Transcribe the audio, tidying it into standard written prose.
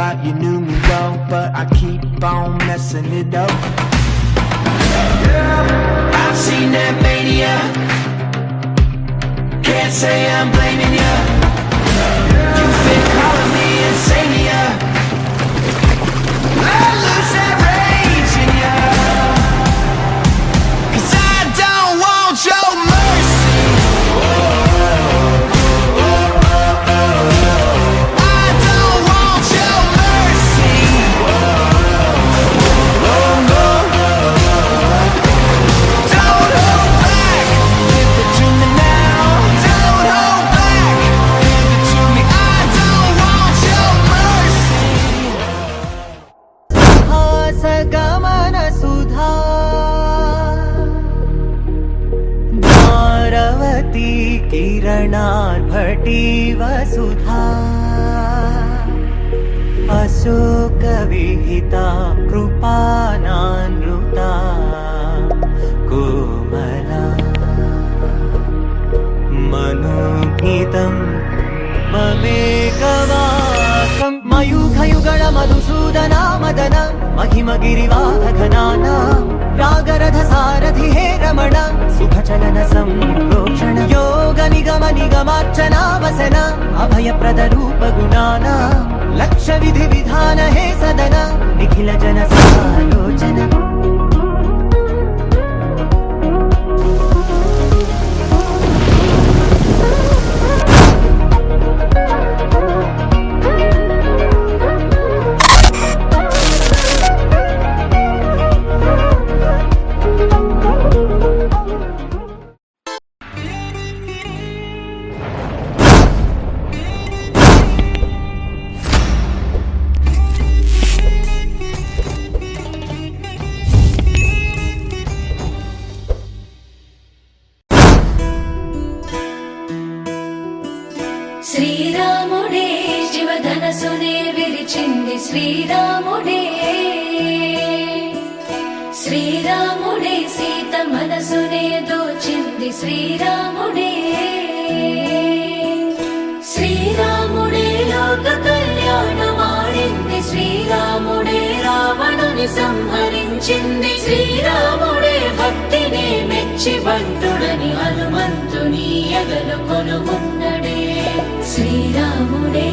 thought you knew me well, but I keep on messing it up. I've seen that mania, can't say I'm blaming you. You've been calling me insania. Let loose that rage in you, 'cause I don't want your mercy. I don't want your mercy. Don't hold back, give it to me now. Don't hold back, give it to me. I don't want your mercy. गमन सुधा धारवती किरणार्भटी वसुधा अशोक विहिता कृपानानृता कोमला मनोगीतं ममेकवाकं मयूखयुगळ मधुसूदना मदन महिमगिरिवाहघनाना रागरथ सारथि हे रमण सुखचलन संप्रोक्षण योग निगम निगमार्चना वसन अभयप्रद रूप गुणाना लक्ष्य विधि विधान हे सदन निखिल जन समालोचन శ్రీరాముడే శివధనసునే విరిచింది శ్రీరాముడే శ్రీరాముడే సీత మనసునే దోచింది శ్రీరాముడే శ్రీరాముడే లోక కళ్యాణమాడింది శ్రీరాముడే రావణుని సంహరించింది శ్రీరాముడే భక్తిని మెచ్చి బంటుడని హనుమంతుని ఎగలు కొలువున్నడే శ్రీరాముడే